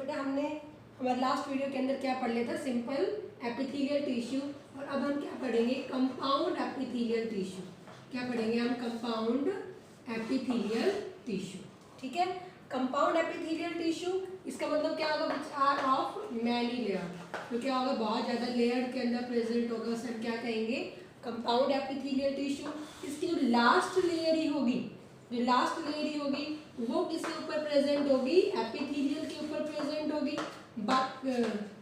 बेटा हमने हमारे लास्ट वीडियो के अंदर क्या पढ़ लिया था, सिंपल एपिथेलियल टिश्यू। और अब हम क्या पढ़ेंगे, कंपाउंड एपिथेलियल टिश्यू। क्या पढ़ेंगे हम, कंपाउंड एपिथेलियल टिश्यू। ठीक है, कंपाउंड एपिथेलियल टिश्यू, इसका मतलब क्या होगा, which are of many layer. तो क्या होगा, बहुत ज्यादा लेयर के अंदर प्रेजेंट होगा, उसे हम क्या कहेंगे, कंपाउंड एपिथेलियल टिश्यू। इसकी जो लास्ट लेयर ही होगी, जो लास्ट लेयर ही होगी वो किसके ऊपर प्रेजेंट होगी, एपिथेलियल के ऊपर प्रेजेंट होगी।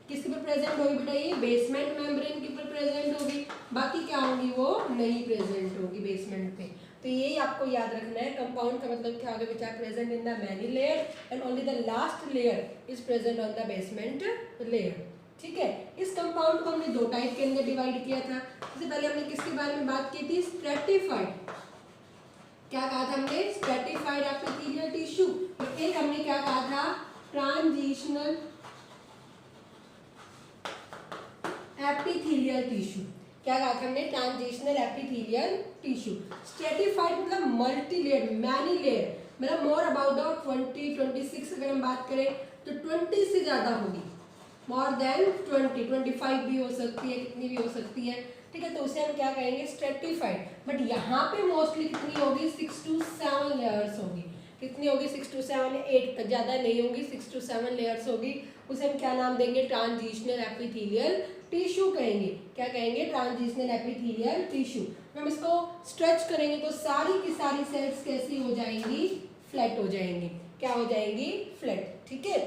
किसके ऊपर प्रेजेंट होगी बेटा, ये बेसमेंट मेम्ब्रेन के ऊपर प्रेजेंट होगी। बाकी क्या होगी, वो नहीं प्रेजेंट होगी बेसमेंट पे। तो यही आपको याद रखना है, कंपाउंड का मतलब क्या होगा, which are present in the many layer and only the last layer is present on the basement layer. ठीक है, इस कंपाउंड को हमने दो टाइप के अंदर डिवाइड किया था। सबसे पहले हमने किसके बारे में बात की थी, स्ट्रेटिफाइड। क्या कहा था हमने, स्ट्रेटिफाइड एपिथेलियल टिश्यू। और एक हमने क्या कहा था, ट्रांजिशनल एपिथेलियल टिश्यू। क्या कहा था हमने, ट्रांजिशनल एपिथेलियल टिश्यू। स्ट्रेटिफाइड मतलब मल्टी लेयर, मैनी लेयर, मतलब मोर अबाउट द 20, 26 अगर हम बात करें तो 20 से ज्यादा होगी, मोर देन 20, 25 भी हो सकती है, कितनी भी हो सकती है। ठीक है, तो उसे हम क्या कहेंगे, स्ट्रेटिफाइड। बट यहाँ पे मोस्टली कितनी होगी, 6 to 7 लेयर्स होगी। कितनी होगी, 6 to 7, 8 तक, ज्यादा नहीं होगी, 6 to 7 लेयर्स होगी। उसे हम क्या नाम देंगे, ट्रांजिशनल एपिथेलियल टिश्यू कहेंगे। क्या कहेंगे, ट्रांजिशनल एपिथेलियल टिश्यू। हम इसको स्ट्रेच करेंगे तो सारी की सारी सेल्स कैसी हो जाएंगी, फ्लैट हो जाएंगी। क्या हो जाएंगी, फ्लैट। ठीक है,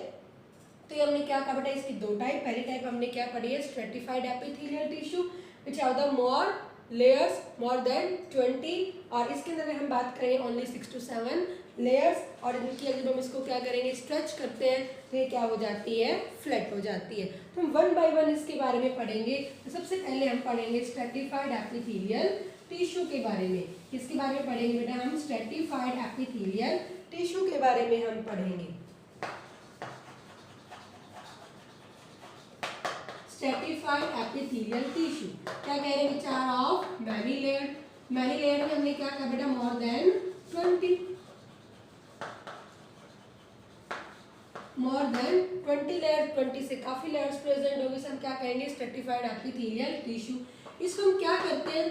तो ये हमने क्या कहा बेटा, इसकी दो टाइप। पहली टाइप हमने क्या पढ़ी है, stratified epithelial tissue which have the more layers, more than 20। और इसके अंदर हम बात करें ओनली 6 to 7 लेयर्स। और इनकी जब हम इसको क्या करेंगे, स्ट्रेच करते हैं तो ये क्या हो जाती है, फ्लैट हो जाती है। तो हम वन बाय वन इसके बारे में पढ़ेंगे। तो सबसे पहले हम पढ़ेंगे स्ट्रेटिफाइड एपिथेलियल टिश्यू के बारे में। किसके बारे में पढ़ेंगे बेटा, हम स्ट्रेटिफाइड एपिथेलियल टिश्यू के बारे में हम पढ़ेंगे। स्ट्रेटिफाइड एपिथेलियल टिश्यू क्या कह रहे हैं, which are of many layer. Many layer में हमने क्या कहा बेटा, more than 20, more than 20 layer, 20 से काफी लेयर्स प्रेजेंट होगी, हम क्या कहेंगे, स्ट्रेटिफाइड एपिथेलियल टिश्यू। इसको हम क्या करते हैं,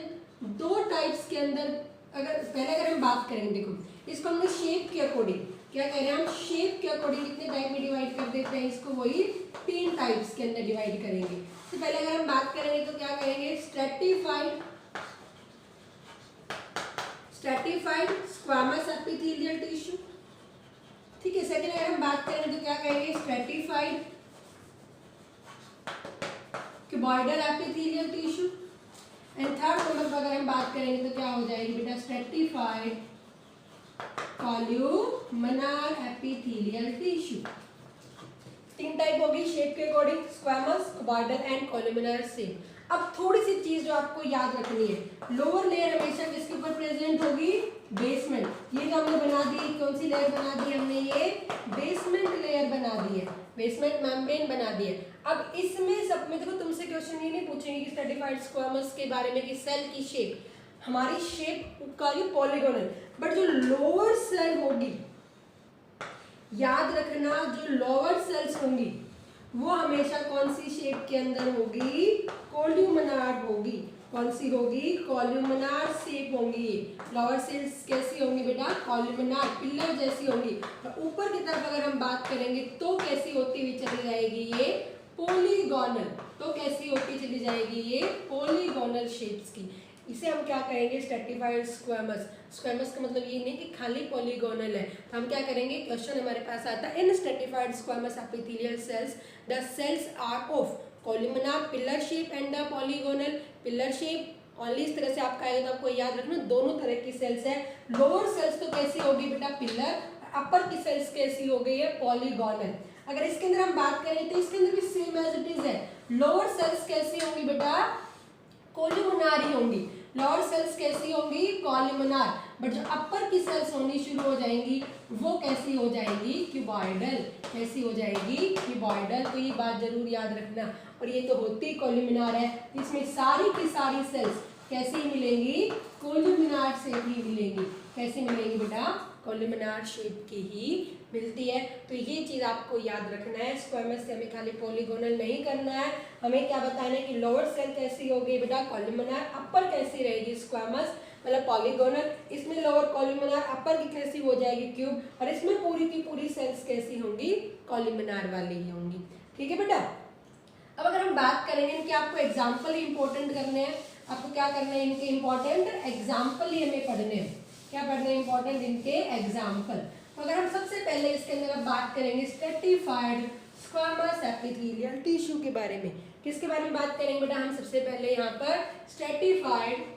दो टाइप्स के अंदर, अगर हम बात करेंगे, देखो इसको हमने शेप के अकॉर्डिंग, क्या कह रहे हैं हम, शेप के अकॉर्डिंग कितने टाइप में डिवाइड कर देते हैं इसको, वही 3 टाइप्स के अंदर डिवाइड करेंगे। तो पहले अगर हम बात करेंगे तो क्या करेंगे, स्ट्रेटिफाइड स्क्वामस एपिथेलियल टिश्यू। ठीक है, सेकंड अगर हम बात करें तो क्या कहेंगे, stratified cuboidal epithelial tissue. And third number पर अगर हम बात करेंगे तो क्या हो जाएगी बेटा, stratified columnar epithelial tissue. 3 type होगी शेप के according, squamous, cuboidal and columnar shape. अब थोड़ी सी चीज जो आपको याद रखनी है, लोअर लेयर हमेशा किसके ऊपर प्रेजेंट होगी, बेसमेंट। ये जो हमने बना दी, कौन सी लेयर बना दी हमने, ये बेसमेंट लेयर बना दी है, बेसमेंट मेम्ब्रेन बना दी है। अब इसमें सब में देखो, तुमसे क्वेश्चन ये नहीं पूछेंगे कि स्ट्रेटिफाइड स्क्वामस के बारे में कि सेल की शेप, हमारी शेप का ये पॉलीगोनल, बट जो लोअर सेल होगी, याद रखना, जो लोअर सेल्स होंगी वो हमेशा कौन सी शेप के अंदर होगी, कॉल्यूमनार होगी। कौन सी होगी, कॉल्यूमनार शेप होंगी। लोअर सेल्स कैसी होंगी बेटा, कॉल्यूमनार, पिलर जैसी होंगी। और ऊपर की तरफ अगर हम बात करेंगे तो कैसी होती हुई चली जाएगी, ये पॉलीगोनल। तो कैसी होती चली जाएगी, ये पॉलीगोनल शेप्स की। इसे हम क्या कहेंगे, स्ट्रेटिफाइड स्क्वामस। स्क्वामस का मतलब ये नहीं कि खाली पॉलीगोनल है। तो हम क्या करेंगे, क्वेश्चन हमारे पास आता है, in stratified squamous epithelial cells the cells are of columnar pillar shape and the polygonal pillar shape. Only इस तरह से आपका आएगा, तो आपको याद रखना दोनों तरह की सेल्स है। लोअर सेल्स तो कैसी होगी बेटा, पिलर, अपर की सेल्स कैसी हो गई है, पॉलीगोनल। अगर इसके अंदर हम बात करें तो इसके अंदर भी सेम एज इट इज है। लोअर सेल्स कैसी होंगी बेटा, कॉल्यूमनार ही होंगी। लोअर सेल्स कैसी होंगी, कॉल्यूमनार, बट जो अपर की सेल्स होनी शुरू हो जाएंगी वो कैसी हो जाएगी, क्यूबॉइडल। कैसी हो जाएगी, क्यूबॉइडल। तो ये बात जरूर याद रखना। और ये तो होती कॉल्यूमनार है, इसमें सारी की सारी सेल्स कैसी मिलेंगी, कॉल्यूमनार से ही मिलेंगी। कैसी मिलेंगी बेटा, कॉल्यूमनार शेप की ही मिलती है। तो ये चीज़ आपको याद रखना है, स्क्वामस से हमें खाली पॉलीगोनल नहीं करना है, हमें क्या बताना है कि लोअर सेल कैसी होगी बेटा कॉलमनार, अपर कैसी रहेगी स्क्वामस मतलब पॉलीगोनल, इसमें लोअर कॉलमनार, अपर की कैसी हो जाएगी क्यूब, और इसमें पूरी की पूरी सेल्स कैसी होंगी कॉलमनार वाली ही होंगी। ठीक है बेटा। अब अगर हम बात करेंगे इनके आपको एग्जाम्पल ही इंपॉर्टेंट करने हैं, आपको क्या करना है इनके इंपॉर्टेंट एग्जाम्पल ही हमें पढ़ने हैं। क्या पढ़ने हैं इंपॉर्टेंट इनके एग्जाम्पल। तो अगर हम सबसे पहले इसके अंदर अब बात करेंगे स्ट्रेटिफाइड स्क्वामस एपिथेलियल टिश्यू के बारे में। किसके बारे में बात करेंगे बेटा हम सबसे पहले यहाँ पर स्ट्रेटिफाइड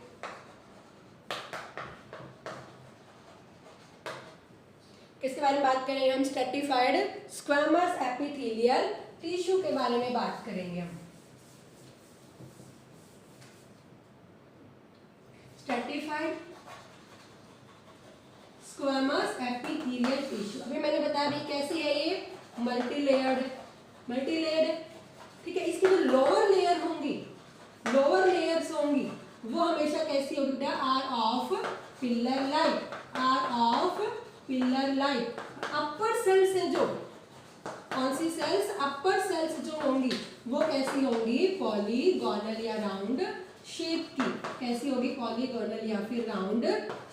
किसके बारे में बात करेंगे हम स्ट्रेटिफाइड स्क्वामस एपिथेलियल टिश्यू के बारे में बात करेंगे हम। स्ट्रेटिफाइड स्क्वामस एपिथेलियल टिश्यू, अभी मैंने बताया भी कैसी है ये मल्टीलेयर्ड, ठीक है। इसकी जो लोअर लेयर होंगी, लोअर लेयर्स होंगी वो हमेशा कैसी होगी बेटा are of pillar like, are of pillar like. Upper cells है जो कौन सी सेल्स, अपर सेल्स जो होंगी वो कैसी होंगी पॉलीगोनल या राउंड शेप की, कैसी होगी पॉलीगोनल या फिर राउंड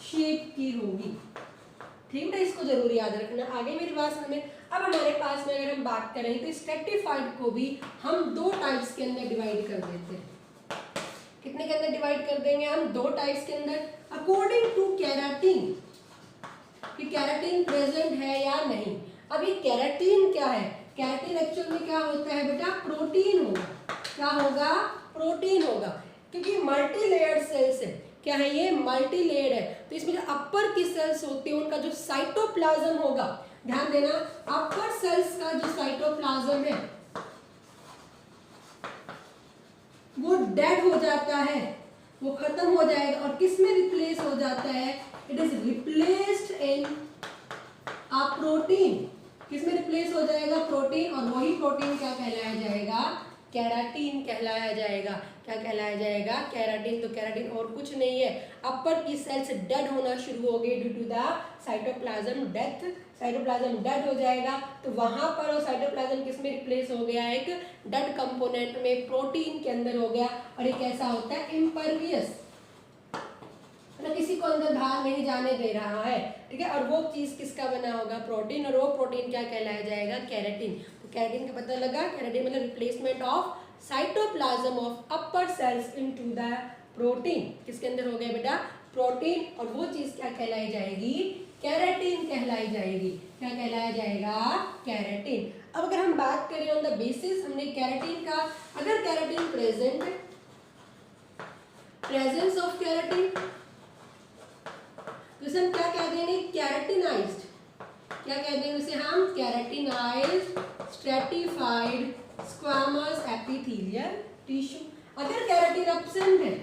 शेप की होगी। ठीक है, इसको जरूर याद रखना। आगे मेरी बात समझ में। अब हमारे पास में अगर हम बात करें तो स्ट्रेटिफाइड को भी हम दो टाइप्स के अंदर डिवाइड कर देते हैं। कितने के अंदर डिवाइड कर देंगे हम, दो टाइप्स के अंदर, अकॉर्डिंग टू केराटिन, कि केराटिन प्रेजेंट है या नहीं। अब ये केराटिन क्या है, केराटिन एक्चुअल में क्या होता है बेटा प्रोटीन होगा, क्या होगा प्रोटीन होगा, क्योंकि मल्टी लेयर्ड सेल्स है। क्या है ये मल्टी लेयर्ड है, तो इसमें जो अपर की सेल्स होती है उनका जो साइटोप्लाज्म होगा, ध्यान देना अपर सेल्स का जो साइटोप्लाज्म है वो डेड हो जाता है, वो खत्म हो जाएगा और किस में रिप्लेस हो जाता है, it is replaced in a protein. किस में रिप्लेस हो जाएगा प्रोटीन, और वही प्रोटीन क्या कहलाया जाएगा केराटिन कहलाया जाएगा। क्या कहलाया जाएगा केराटिन। तो केराटिन और कुछ नहीं है, अपर की सेल्स डेड होना शुरू हो गई due to the cytoplasm death, cytoplasm dead हो जाएगा तो वहां पर वो साइटोप्लाज्म किस में रिप्लेस हो गया, एक डेड कंपोनेंट में प्रोटीन के अंदर हो गया। और ये कैसा होता है इम्परवियस, मतलब किसी को अंदर बाहर नहीं जाने दे रहा है, ठीक है। और वो चीज किसका बना होगा प्रोटीन, और वो प्रोटीन क्या कहलाया जाएगा केराटिन। तो केराटिन का पता लगा, केराटिन मतलब replacement of cytoplasm of upper cells into the protein. किसके अंदर हो गया बेटा प्रोटीन, और वो चीज क्या कहलाई जाएगी केराटिन कहलाई जाएगी। क्या कहलाया जाएगा केराटिन। अब अगर हम बात करें ऑन द बेसिस, हमने केराटिन का, अगर केराटिन प्रेजेंट है, प्रेजेंस ऑफ केराटिन, तो इसे हम क्या कह देंगे केराटिनाइज्ड, क्या कह देंगे उसे हम keratinized stratified squamous epithelial tissue. अगर केराटिन एब्सेंट है,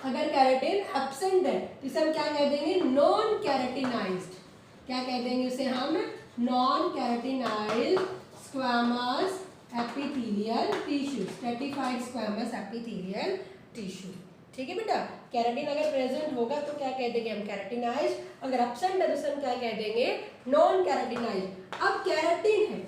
अगर केराटिन एब्सेंट है तो इसे हम क्या कह देंगे नॉन केराटिनाइज्ड। क्या कह देंगे उसे हम non keratinized squamous epithelial tissue, stratified squamous epithelial tissue. ठीक है बेटा, केराटिन अगर प्रेजेंट होगा तो क्या कह देंगे हम केराटिनाइज्ड, अगर एब्सेंट है तो हम क्या कह देंगे नॉन केराटिनाइज्ड। अब केराटिन है,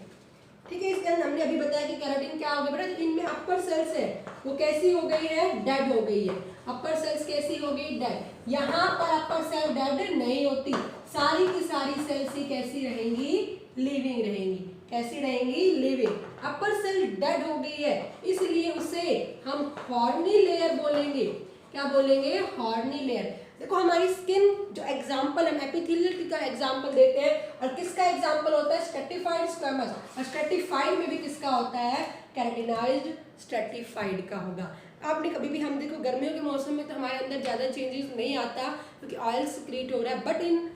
ठीक है, इसके अंदर हमने अभी बताया कि केराटिन क्या हो गया बेटा, इनमें अपर सेल्स है वो कैसी हो गई है डेड हो गई है। अपर सेल्स कैसी हो गई डेड, यहाँ पर अपर सेल डेड नहीं होती, सारी की सारी सेल्स ही कैसी रहेंगी लिविंग रहेंगी। कैसी रहेंगी लिविंग। अपर सेल डेड हो गई है इसलिए उसे हम हॉर्नी लेयर बोलेंगे। क्या बोलेंगे हॉर्नी लेयर। देखो हमारी स्किन जो एग्जांपल हम एपिथेलियल का एग्जांपल देते हैं, और किसका एग्जांपल होता है स्ट्रेटिफाइड स्क्वामस, और स्ट्रेटिफाइड में भी किसका होता है केराटिनाइज्ड स्ट्रेटिफाइड का होगा। आपने कभी भी, हम देखो गर्मियों के मौसम में तो हमारे अंदर ज़्यादा चेंजेस नहीं आता क्योंकि ऑयल सिक्रीट हो रहा है, बट इन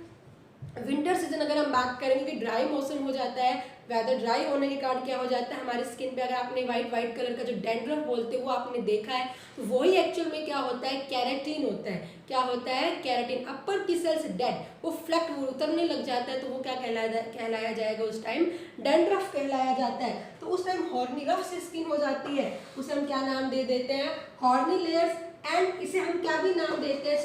विंटर सीजन अगर हम बात करेंगे कि ड्राई मौसम हो जाता है, वेदर ड्राई होने के कारण क्या हो जाता है हमारी स्किन पे, अगर आपने वाइट कलर का जो डैंड्रफ बोलते हैं वो आपने देखा है, तो वही एक्चुअल में क्या होता है केराटिन होता है। क्या होता है केराटिन। अपर की सेल्स डेड, वो फ्लैट वो उतरने लग जाता है तो वो क्या कहलाया जाएगा उस टाइम डैंड्रफ कहलाया जाता है। तो उस टाइम हॉर्नी रफ से स्किन हो जाती है, उसे हम क्या नाम दे देते हैं हॉर्नी लेयर्स, एंड इसे हम क्या भी नाम देते हैं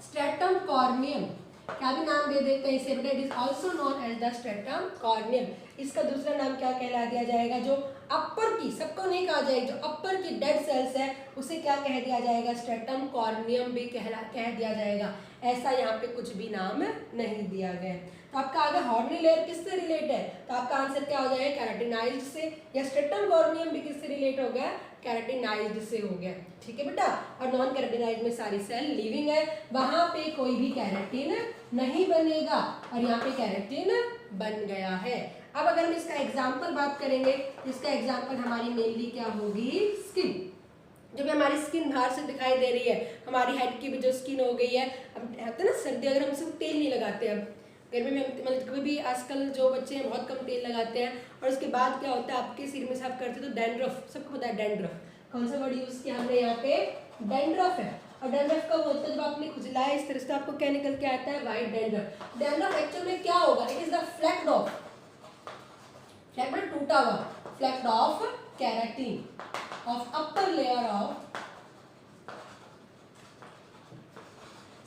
स्ट्रेटम कॉर्नियम। क्या भी नाम दे देते हैं इसे, but it is also known as the stratum corneum. इसका दूसरा नाम क्या कहला दिया जाएगा, जो अपर की, सबको नहीं कहा जाएगा, जो अपर की डेड सेल्स है उसे क्या कह दिया जाएगा, स्ट्रेटम कॉर्नियम भी कह दिया जाएगा। ऐसा यहाँ पे कुछ भी नाम नहीं दिया गया। तो आपका आगे हॉर्नी लेयर किससे रिलेट है, तो आपका आंसर क्या हो जाएगा, कैराटिनाइज्ड से, या स्ट्रेटम कॉर्नियम भी किससे रिलेट हो गया, कैराटिनाइज्ड से हो गया। ठीक है बेटा, और नॉन कैराटिनाइज्ड में सारी सेल लिविंग है, वहां पे कोई भी कैराटिन नहीं बनेगा, और यहाँ पे कैराटिन बन गया है। अब अगर हम इसका एग्जाम्पल बात करेंगे, इसका एग्जाम्पल हमारी मेनली क्या होगी, स्किन। जब हमारी स्किन बाहर से दिखाई दे रही है, हमारी हेड की भी जो स्किन हो गई है, अब है ना सर्दी, अगर हम सिर्फ तेल नहीं लगाते, अब गर्मी में मतलब कभी भी आजकल जो बच्चे हैं बहुत कम तेल लगाते हैं, और उसके बाद क्या होता है, आपके सिर में साफ करते तो डैंड्रफ, सबको पता है डैंड्रफ, कौन सा वर्ड यूज किया हमने यहाँ पे, डैंड्रफ है। और डैंड्रफ कब होता है, जब आपने खुजलाया इस तरह से, आपको क्या निकल के आता है, व्हाइट डैंड्रफ। डैंड्रफ एक्चुअल में क्या होगा, it is the flaked off, flaked मतलब टूटा हुआ, flaked off keratin of upper layer of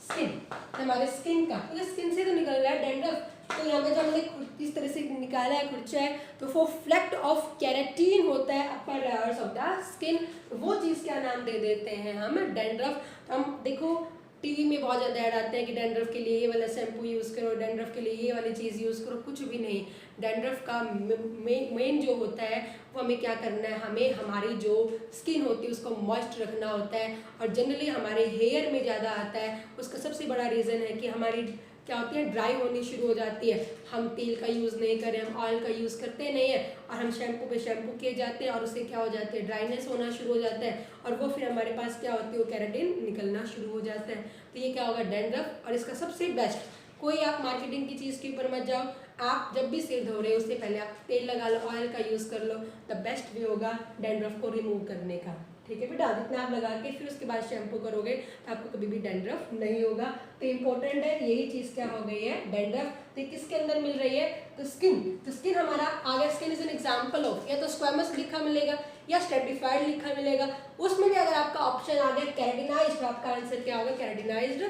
skin, हमारे स्किन का, तो स्किन से तो निकल रहा है डैंड्रफ, तो यहाँ पे जब हमने इस तरह से निकाला है, खुरचा है, तो वो फ्लैक्ड ऑफ केराटिन होता है upper layers of the skin, वो चीज़ क्या नाम दे देते हैं हम, डैंड्रफ। तो हम देखो टीवी में बहुत ज़्यादा ऐड आते हैं कि डैंड्रफ के लिए ये वाला शैम्पू यूज़ करो, डैंड्रफ के लिए ये वाली चीज़ यूज़ करो, कुछ भी नहीं। डैंड्रफ का मेन जो होता है वो हमें क्या करना है, हमें हमारी जो स्किन होती है उसको मॉइस्ट रखना होता है, और जनरली हमारे हेयर में ज़्यादा आता है। उसका सबसे बड़ा रीज़न है कि हमारी क्या होती है, ड्राई होनी शुरू हो जाती है, हम तेल का यूज़ नहीं करें, हम ऑयल का यूज़ करते नहीं है, और हम शैम्पू पे शैम्पू किए जाते हैं, और उससे क्या हो जाते हैं, ड्राइनेस होना शुरू हो जाता है, और वो फिर हमारे पास क्या होती है, वो केराटिन निकलना शुरू हो जाता है। तो ये क्या होगा, डैंड्रफ। और इसका सबसे बेस्ट, कोई आप मार्केटिंग की चीज़ के ऊपर मत जाओ, आप जब भी सिर धो रहे हो उससे पहले आप तेल लगा लो, ऑयल का यूज़ कर लो, द बेस्ट वे होगा डैंड्रफ को रिमूव करने का। ठीक है बेटा, जितना आप लगा के फिर उसके बाद शैम्पू करोगे तो आपको कभी भी डैंड्रफ नहीं होगा। तो इम्पोर्टेंट है, यही चीज़ क्या हो गई है, डैंड्रफ। तो किसके अंदर मिल रही है, तो स्किन। तो स्किन हमारा आगे, skin is an example of, या तो स्क्वेमस लिखा मिलेगा या स्ट्रेटिफाइड लिखा मिलेगा, उसमें भी अगर आपका ऑप्शन आ गया कैराटिनाइज्ड, तो आपका आंसर क्या होगा, कैराटिनाइज्ड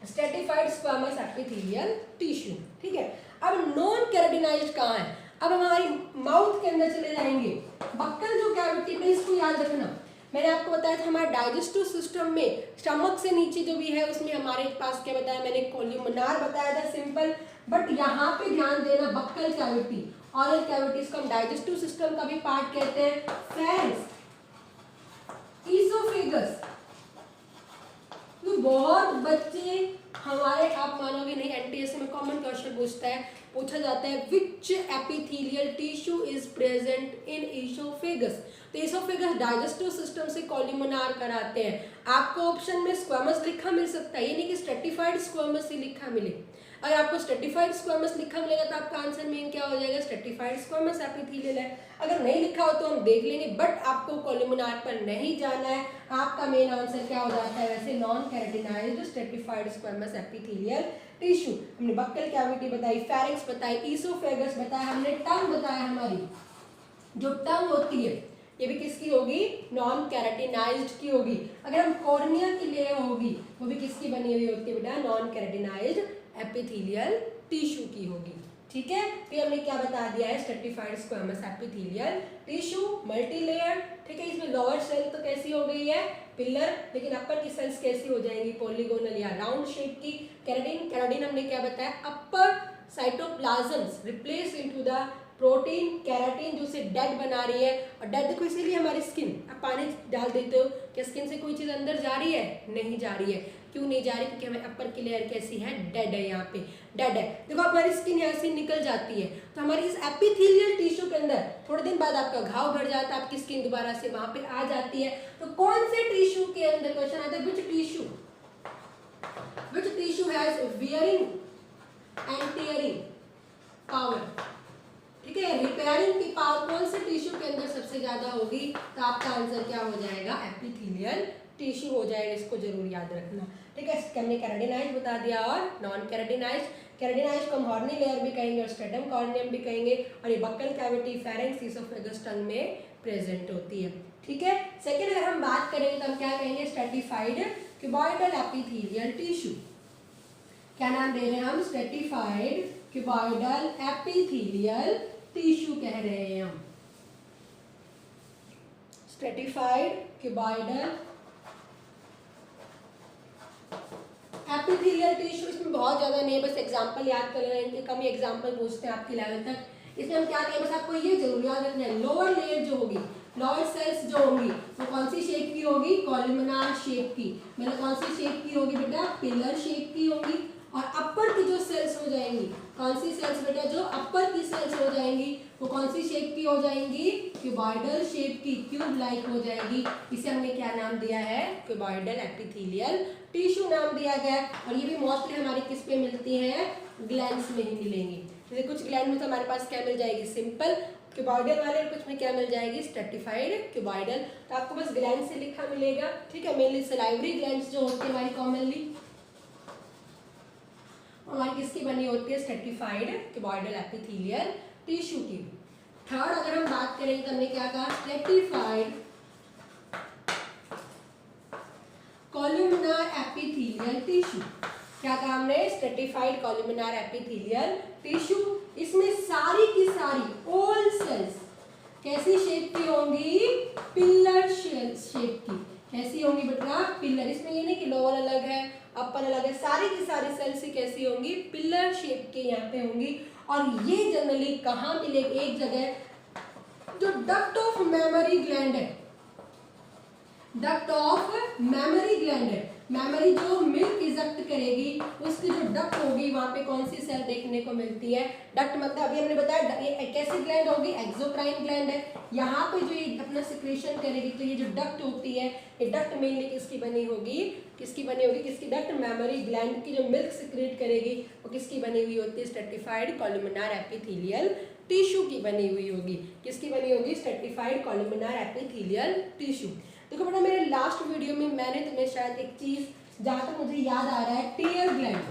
स्ट्रेटिफाइड स्क्वेमस एपिथेलियल टिश्यू। ठीक है, अब नॉन कैराटिनाइज्ड कहाँ है, अब हमारी माउथ के अंदर चले जाएंगे। बक्कल जो कैविटी में, इसको याद रखना, मैंने आपको बताया था हमारे डाइजेस्टिव सिस्टम में स्टमक से नीचे जो भी है उसमें हमारे पास क्या बताया मैंने, कोल्यूमिनार बताया था, सिंपल। बट यहाँ पे ध्यान देना, बक्कल कैविटी, ऑरल कैविटी, इसको हम डाइजेस्टिव सिस्टम का भी पार्ट कहते हैं। फेरिंक्स, ईसोफेगस, तो बहुत बच्चे हमारे, आप मानोगे नहीं, एनटीएससी में कॉमन क्वेश्चन पूछा जाता है, which epithelial tissue is present in oesophagus. तो ईसोफेगस डाइजेस्टिव सिस्टम से कोल्यूमिनार कराते हैं। आपको ऑप्शन में स्क्वेमस लिखा मिल सकता है, ये नहीं कि स्ट्रेटिफाइड स्क्वेमस ही लिखा मिले। अगर आपको स्ट्रेटिफाइड स्क्वेमस लिखा मिलेगा तो आपका आंसर मेन क्या हो जाएगा, स्ट्रेटिफाइड स्क्वेमस एपिथेलियल है। अगर नहीं लिखा हो तो हम देख लेंगे, बट आपको कोल्यूमिनार पर नहीं जाना है, आपका मेन आंसर क्या हो जाता है, वैसे non keratinised stratified squamous epithelial tissue. हमने बक्कल कैविटी बताई, फेरिंक्स बताई, ईसोफेगस बताया, हमने टंग बताया, हमारी जो टंग होती है ये भी किसकी होगी, नॉन कैराटिनाइज्ड की होगी। अगर हम कॉर्निया की लेयर होगी वो भी किसकी बनी हुई होती है बेटा, नॉन कैराटिनाइज्ड एपिथेलियल टिश्यू की होगी। ठीक है, फिर हमने क्या बता दिया है, stratified squamous epithelial tissue, multi layer. ठीक है, इसमें लोअर सेल तो कैसी हो गई है, पिलर, लेकिन अपर की सेल्स कैसी हो जाएंगी, पॉलीगोनल या राउंड शेप की। कैराटिन हमने क्या बताया, upper cytoplasms replace into the protein keratin जो उसे डेड बना रही है। और डेड देखो इसीलिए हमारी स्किन, अब पानी डाल देते हो, क्या स्किन से कोई चीज़ अंदर जा रही है, नहीं जा रही है। क्यों नहीं जा रही, क्योंकि हमें अपर की लेयर कैसी है, डेड है, यहाँ पे डेड है। देखो हमारी स्किन यहाँ से निकल जाती है, तो हमारी इस एपिथेलियल टिश्यू के अंदर थोड़े दिन बाद आपका घाव भर जाता है, आपकी स्किन दोबारा से वहां पे आ जाती है। तो कौन से टिश्यू के अंदर, क्वेश्चन आता है, which tissue has wearing and tearing power. ठीक है, रिपेयरिंग की पावर कौन से टिश्यू के अंदर सबसे ज्यादा होगी, तो आपका आंसर क्या हो जाएगा, एपिथेलियल टिश्यू हो जाएगा, इसको जरूर याद रखना। ठीक है, हमने कैराटिनाइज्ड बता दिया और नॉन कैराटिनाइज्ड। कैराटिनाइज्ड को हम हॉर्नी लेयर भी कहेंगे और स्ट्रेटम कॉर्नियम भी कहेंगे, और ये बक्कल कैविटी, फेरिंक्स, ईसोफेगस टंग में प्रेजेंट होती है। ठीक है, सेकेंड अगर हम बात करेंगे तो हम क्या कहेंगे, स्ट्रेटिफाइड क्यूबॉइडल एपिथेलियल टिश्यू। क्या नाम दे रहे हैं हम? स्ट्रेटिफाइड क्यूबॉइडल एपिथेलियल टिश्यू कह रहे हैं हम। स्ट्रेटिफाइड क्यूबॉइडल एपिथेलियल टिश्यू, इसमें बहुत ज़्यादा नहीं है, बस एग्जांपल याद कर लेना, इनके कम ही एग्जांपल पूछते हैं आपके लेवल तक। इसमें हम क्या करें, बस आपको ये जरूर याद रखना है, लोअर लेयर जो होगी, लोअर सेल्स जो होंगी वो कौन सी शेप की होगी? कॉलमनार शेप की। मतलब कौन सी शेप की होगी बेटा? पिलर शेप की होगी। और अपर की जो सेल्स हो जाएंगी, कौन सी सेल्स बेटा? जो अपर की सेल्स हो जाएंगी वो कौन सी शेप की हो जाएंगी? क्यूबॉइडल शेप की, क्यूब लाइक हो जाएगी। इसे हमने क्या नाम दिया है? क्यूबॉइडल एपिथेलियल टिश्यू नाम दिया गया। और ये भी मोस्टली हमारी किस पे मिलती है? ग्लैंड्स में ही मिलेंगी। जैसे कुछ ग्लैंड में तो हमारे पास क्या मिल जाएगी? सिंपल क्यूबॉइडल वाले, कुछ में क्या मिल जाएगी? Stratified cuboidal. तो आपको बस ग्लैंड से लिखा मिलेगा, ठीक है। मेनली सलाइवरी ग्लैंड्स जो होती है हमारी कॉमनली, हमारी किसकी बनी होती है? स्ट्रेटिफाइड क्यूबॉइडल एपिथेलियल टिश्यू की। थर्ड अगर हम बात करें तो हमने क्या कहा? Stratified columnar epithelial tissue. क्या कहा हमने? Stratified columnar epithelial tissue. इसमें सारी की सारी ऑल सेल्स कैसी शेप की होंगी? पिलर शेप की। कैसी होंगी बेटा? पिलर। इसमें ये नहीं कि लोअर अलग है अपर अलग है, सारी की सारी सेल्स कैसी होंगी? पिलर शेप के यहाँ पे होंगी। और ये जनरली कहाँ मिलेगी? एक जगह, जो डक्ट ऑफ मेमोरी ग्लैंड है, डक्ट ऑफ मेमोरी ग्लैंड है, मेमोरी जो मिल्क इजेक्ट करेगी उसकी जो डक्ट होगी वहां पे कौन सी सेल देखने को मिलती है? डक्ट। मतलब अभी हमने बताया ये कैसी ग्लैंड होगी? एक्सोक्राइन ग्लैंड है। यहाँ पे जो ये अपना सिक्रेशन करेगी, तो ये जो डक्ट होती है, ये डक्ट मेनली किसकी बनी होगी? किसकी बनी होगी? किसकी डक्ट? मेमोरी ग्लैंड की जो मिल्क सिक्रेट करेगी वो किसकी बनी हुई होती है? स्ट्रेटिफाइड कॉलमनार एपिथेलियल टिश्यू की बनी हुई होगी। किसकी बनी होगी? Stratified columnar epithelial tissue. देखो बेटा, मेरे लास्ट वीडियो में मैंने तुम्हें शायद एक चीज, जहां तक मुझे याद आ रहा है, टीयर ग्लैंड,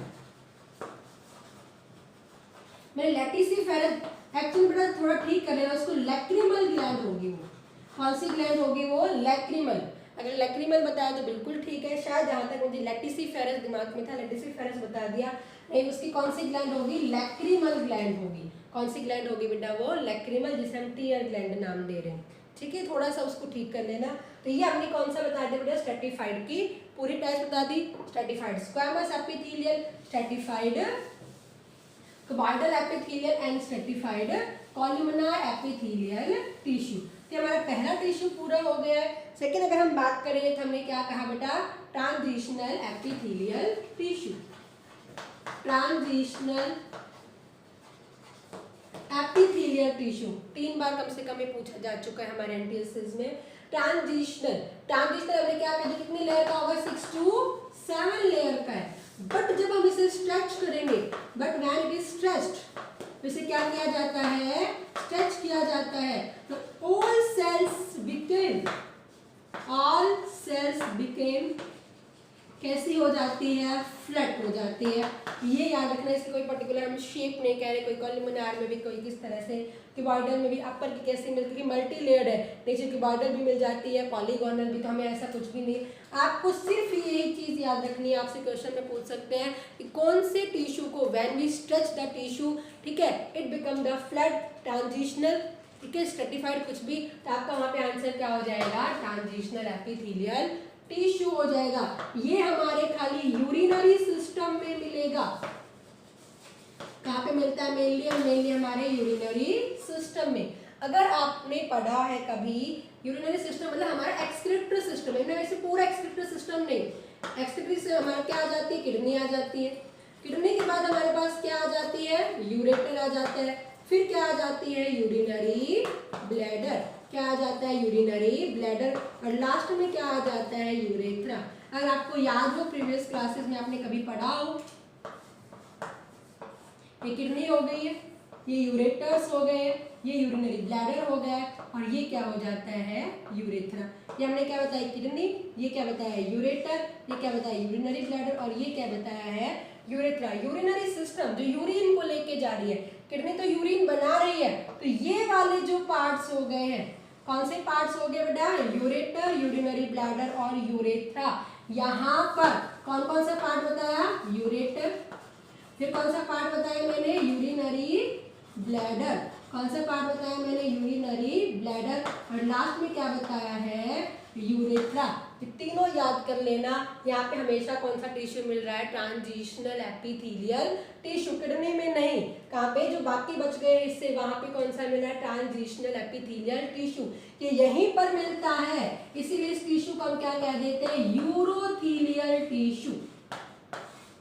मेरे लैटिसिफेरस, एक्चुअली बेटा थोड़ा ठीक कर लेना उसको, लैक्रिमल ग्लैंड होगी वो। कौन सी ग्लैंड होगी वो? लैक्रिमल। अगर लैक्रिमल बताया तो बिल्कुल ठीक है, शायद जहां तक मुझे लैटिसिफेरस दिमाग में था, लैटिसिफेरस बता दिया। नहीं, उसकी कौन सी ग्लैंड होगी? लैक्रिमल ग्लैंड होगी। कौन सी ग्लैंड होगी बेटा? वो लैक्रिमल, जिसे हम टीयर ग्लैंड नाम दे रहे हैं, ठीक है। थोड़ा सा उसको ठीक कर लेना। तो ये हमने कौन सा बता दिया बेटा? स्ट्रेटिफाइड की पूरी टाइप बता दी। Stratified squamous epithelial, stratified cuboidal epithelial and stratified columnar epithelial tissue. ये हमारा पहला टिश्यू पूरा हो गया है। सेकेंड अगर हम बात करें तो हमने क्या कहा बेटा? Transitional epithelial tissue. Transitional epithelial tissue 3 बार कम से कम ये पूछा जा चुका है हमारे एनटीएसएस में। ट्रांजिशनल, ट्रांजिशनल हमने क्या कहा? कितनी लेयर का होगा? 6 to 7 लेयर का है। बट जब हम इसे स्ट्रेच करेंगे, but when it is stretched, इसे क्या किया जाता है? स्ट्रेच किया जाता है। तो ऑल सेल्स बिकेम कैसी हो जाती है? फ्लैट हो जाती है। ये याद रखना, इसकी कोई पर्टिकुलर हम शेप नहीं कह रहे, कोई कॉलमनार में भी, कोई किस तरह से, क्यूबॉइडल में भी अपर की कैसी मिलती है? मल्टी लेयर्ड है, नीचे क्यूबॉइडल भी मिल जाती है, पॉलीगोनल भी, तो हमें ऐसा कुछ भी नहीं। आपको सिर्फ ये चीज याद रखनी है। आपसे क्वेश्चन में पूछ सकते हैं कि कौन से टिश्यू को when we stretch the tissue, ठीक है, it become the flat, transitional, ठीक है, स्ट्रेटिफाइड, कुछ भी, तो आपका वहां पे आंसर क्या हो जाएगा? ट्रांजिशनल एपिथेलियल टिश्यू हो जाएगा। ये हमारे खाली यूरिनरी सिस्टम में मिलेगा। कहाँ पे मिलता है? मेनली हमारे यूरिनरी सिस्टम में। अगर आपने पढ़ा है कभी, यूरिनरी सिस्टम मतलब हमारा एक्सक्रीटरी सिस्टम है, वैसे पूरा एक्सक्रीटरी सिस्टम नहीं, एक्सक्रीटरी से हमारा क्या आ जाती है? किडनी आ जाती है। किडनी के बाद हमारे पास क्या आ जाती है? यूरेटर आ जाता है। फिर क्या आ जाती है? Urinary bladder. क्या आ जाता है? Urinary bladder. और लास्ट में क्या आ जाता है? यूरेथ्रा। अगर आपको याद हो, प्रीवियस क्लासेस में आपने कभी पढ़ा हो, ये किडनी हो गई है, ये यूरेटर्स हो गए, ये यूरिनरी ब्लैडर हो गया, और ये क्या हो जाता है? यूरेथ्रा। ये हमने क्या बताया? किडनी। ये क्या बताया? यूरेटर। ये क्या बताया? Urinary bladder. और ये क्या बताया है? यूरेथ्रा। यूरिनरी सिस्टम जो यूरिन को लेके जा रही है, किडनी तो यूरिन बना रही है, तो ये वाले जो पार्ट्स हो गए हैं, कौन से पार्ट्स हो गए बेटा? यूरेटर, यूरिनरी ब्लैडर और यूरेथ्रा। यहाँ पर कौन कौन सा पार्ट बताया? यूरेटर, फिर कौन सा पार्ट बताया मैंने, यूरिनरी ब्लैडर, कौन सा पार्ट बताया मैंने, यूरिनरी ब्लैडर, और लास्ट में क्या बताया है, यूरेथ्रा। ये तीनों याद कर लेना। यहाँ पे हमेशा कौन सा टिश्यू मिल रहा है, ट्रांजिशनल एपिथेलियल टिश्यू, किडनी में नहीं, कहाँ पे जो बाकी बच गए इससे वहां पे कौन सा मिला है, ट्रांजिशनल एपिथेलियल टिश्यू, ये यहीं पर मिलता है, इसीलिए इस टिश्यू को हम क्या कह देते हैं, यूरोथेलियल टिश्यू।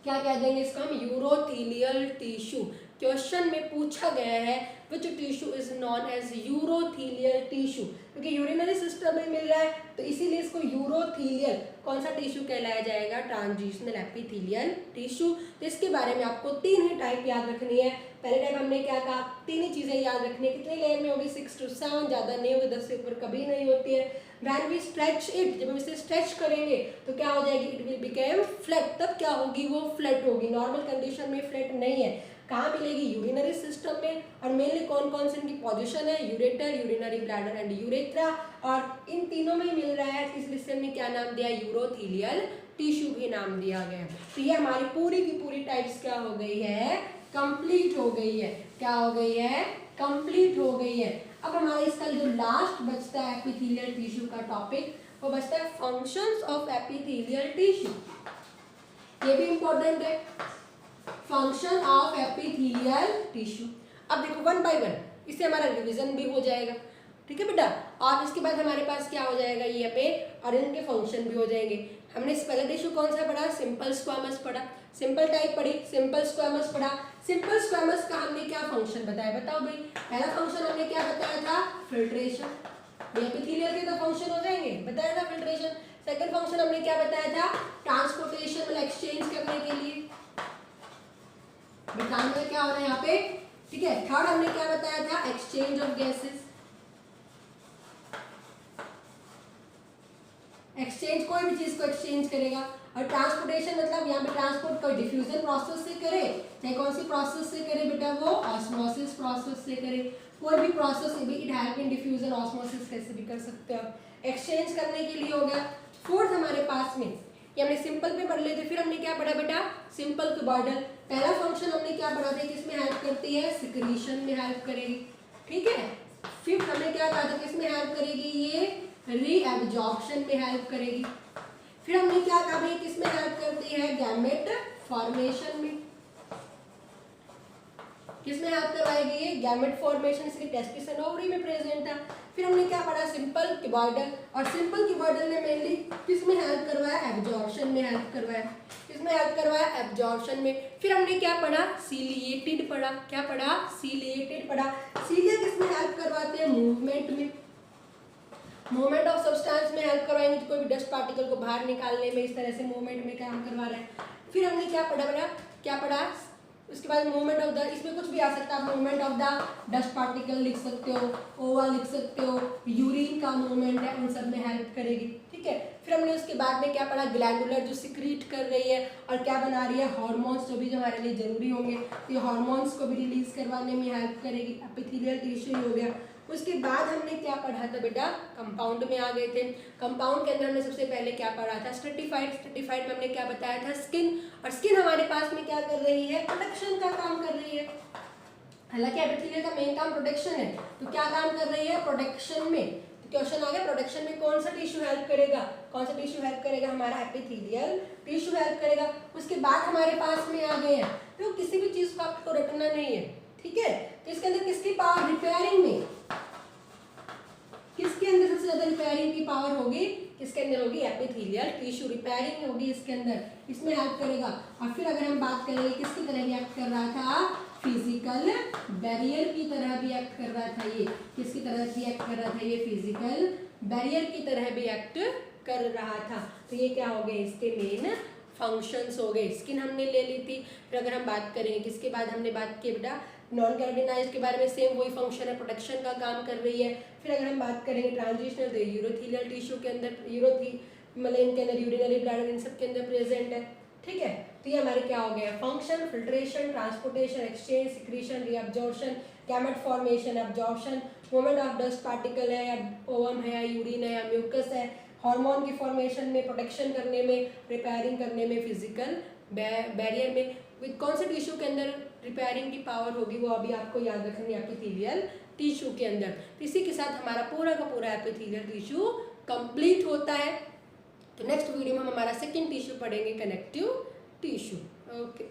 क्या कह देंगे इसको हम, यूरोथेलियल टिश्यू। क्वेश्चन में पूछा गया है which tissue is known as urothelial tissue, क्योंकि यूरिनरी सिस्टम में मिल रहा है तो इसीलिए इसको यूरोथेलियल कौन सा टिश्यू कहलाया जाएगा, ट्रांजिशनल एपिथेलियल टिश्यू। तो इसके बारे में आपको 3 ही टाइप याद रखनी है। पहले टाइप हमने क्या कहा, 3 ही चीजें याद रखनी है। कितनी लेयर में होगी, 6 to 7, ज्यादा नहीं होगी, 10 से ऊपर कभी नहीं होती है। When we stretch it, जब हम इसे स्ट्रेच करेंगे तो क्या हो जाएगी, इट विल बिकेम फ्लैट, तब क्या होगी, वो फ्लैट होगी। नॉर्मल कंडीशन में फ्लैट नहीं है। कहाँ मिलेगी, यूरिनरी सिस्टम में, और मेनली कौन कौन से इनकी पोजीशन है, ureter, urinary bladder and urethra, और इन तीनों में मिल रहा है, इसलिए से हमने क्या नाम दिया, यूरोथेलियल टिश्यू भी नाम दिया गया। तो ये हमारी पूरी की पूरी टाइप्स क्या हो गई है, कंप्लीट हो गई है। क्या हो गई है, कंप्लीट हो गई है। अब हमारा इसका जो लास्ट बचता है एपिथेलियल टिश्यू का टॉपिक, वो बचता है फंक्शंस ऑफ एपिथेलियल टिश्यू। ये भी इंपॉर्टेंट है, फंक्शन ऑफ एपिथेलियल टिश्यू। अब देखो 1 by 1 इससे हमारा रिवीजन भी हो जाएगा, ठीक है बेटा। और इसके बाद हमारे पास क्या हो जाएगा, ये पे और इनके फंक्शन भी हो जाएंगे। हमने इस पहला टिश्यू कौन सा पढ़ा, सिंपल स्क्वामस पढ़ा, सिंपल टाइप पढ़ी, सिंपल स्क्वामस पढ़ा। सिंपल स्क्वामस का हमने क्या फंक्शन बताया, बताओ भाई। पहला फंक्शन हमने क्या बताया था, फिल्ट्रेशन, एपिथेलियल के तो फंक्शन हो जाएंगे, बताया था फिल्ट्रेशन। सेकंड फंक्शन हमने क्या बताया था, ट्रांसपोर्टेशन मतलब एक्सचेंज करने के लिए, बताने में क्या हो रहा है यहाँ पे, ठीक है। थर्ड हमने क्या बताया था, एक्सचेंज ऑफ गैसेस, एक्सचेंज कोई भी चीज को एक्सचेंज करेगा। और ट्रांसपोर्टेशन मतलब यहाँ पे ट्रांसपोर्ट कोई डिफ्यूजन प्रोसेस से करे, चाहे कौन सी प्रोसेस से करे बेटा, वो ऑस्मोसिस प्रोसेस से करे, कोई भी process it help in diffusion, osmosis कैसे भी कर सकते हो, एक्सचेंज करने के लिए हो गया। फोर्थ हमारे पास में ये हमने सिंपल पे पढ़ लेते, फिर हमने क्या पढ़ा बेटा, सिंपल क्यूबॉइडल। पहला फंक्शन हमने क्या पढ़ा था, किसमें हेल्प करती है, सिक्रीशन में हेल्प करेगी, ठीक है। फिफ्थ हमने क्या कहा था, किसमें हेल्प करेगी, ये रीएब्जॉर्प्शन में हेल्प करेगी। फिर हमने क्या कहा भाई, किसमें हेल्प करती है, गैमेट फॉर्मेशन में, किसमें हेल्प करवाएगी, ये गैमेट फॉर्मेशन, इसलिए टेस्टिस एंड ओवरी में प्रेजेंट है। फिर हमने क्या पढ़ा, सिंपल क्यूबॉइडल, और सिंपल क्यूबॉइडल ने मेनली किसमें हेल्प करवाया, एब्जॉर्प्शन में हेल्प करवाया, किसमें हेल्प करवाया, एब्जॉर्प्शन में। फिर हमने क्या पढ़ा, सीलिएटेड पढ़ा, क्या पढ़ा, सीलिएटेड पढ़ा। सीलिया किसमें हेल्प करवाते हैं, मूवमेंट में, मूवमेंट ऑफ सब्सटेंस में हेल्प करवाएंगे, कोई भी डस्ट पार्टिकल को बाहर निकालने में, इस तरह से मूवमेंट में काम करवा रहे हैं। फिर हमने क्या पढ़ा बेटा, क्या पढ़ा, उसके बाद मूवमेंट ऑफ द, इसमें कुछ भी आ सकता है, movement of the dust particle लिख सकते हो, ओवा लिख सकते हो, यूरिन का मूवमेंट है, उन सब में हेल्प करेगी, ठीक है। फिर हमने उसके बाद में क्या पढ़ा, ग्लैंडुलर जो सिक्रीट कर रही है और क्या बना रही है, हार्मोन्स, जो भी जो हमारे लिए जरूरी होंगे, ये हार्मोन्स को भी रिलीज करवाने में हेल्प करेगी। एपिथेलियल टिश्यू हो गया। उसके बाद हमने क्या पढ़ा था बेटा, कंपाउंड में आ गए थे। कंपाउंड के अंदर हमने सबसे पहले क्या पढ़ा था, स्ट्रेटिफाइड। स्ट्रेटिफाइड में हमने क्या बताया था, स्किन, और स्किन हमारे पास में क्या कर रही है, प्रोटेक्शन का काम कर रही है। हालांकि एपिथेलियल का मेन काम प्रोटेक्शन है, तो क्या काम कर रही है, प्रोटेक्शन में। तो क्वेश्चन आ गया, प्रोटेक्शन में कौन सा टिश्यू हेल्प करेगा, कौन सा टिश्यू हेल्प करेगा, हमारा एपिथेलियल टिश्यू हेल्प करेगा। उसके बाद हमारे पास में आ गए हैं, तो किसी भी चीज को आपको रटना नहीं है, ठीक है। तो इसके अंदर किसकी पावर, रिपेयरिंग में, किसके अंदर सबसे ज्यादा रिपेयरिंग की पावर होगी, किसके अंदर होगी, एपिथेलियल टिश्यू, रिपेयरिंग होगी इसके अंदर, इसमें हेल्प करेगा। और फिर अगर हम बात करेंगे किसकी तरह रिएक्ट कर रहा था, फिजिकल बैरियर की तरह भी एक्ट कर रहा था, ये किसकी तरह रिएक्ट कर रहा था, ये फिजिकल बैरियर की तरह भी एक्ट कर रहा था। तो ये क्या हो गए, इसके मेन फंक्शंस हो गए। स्किन हमने ले ली थी। फिर अगर हम बात करें किसके बाद हमने बात की बेटा, नॉन कैरोटिनाइज के बारे में, सेम वही फंक्शन है, प्रोटेक्शन का काम कर रही है। फिर अगर हम बात करेंगे ट्रांजिशनल, तो यूरोथेलियल टिश्यू के अंदर, मतलब इनके अंदर यूरिनरी ब्लैडर इन सब के अंदर प्रेजेंट है, ठीक है। तो ये हमारे क्या हो गया, function, filtration, transportation, exchange, secretion, reabsorption, gamete formation, absorption, movement of dust particle है, या ओवम है, या यूरिन है, या म्यूकस है, हार्मोन की फॉर्मेशन में, प्रोटेक्शन करने में, रिपेयरिंग करने में, फिजिकल बैरियर में। विद कौन से टिश्यू के अंदर रिपेयरिंग की पावर होगी वो अभी आपको याद रखनी है एपिथेलियल टिश्यू के अंदर। तो इसी के साथ हमारा पूरा का पूरा एपिथेलियल टिश्यू कंप्लीट होता है। तो नेक्स्ट वीडियो में हम हमारा सेकेंड टिश्यू पढ़ेंगे, कनेक्टिव टिश्यू। ओके।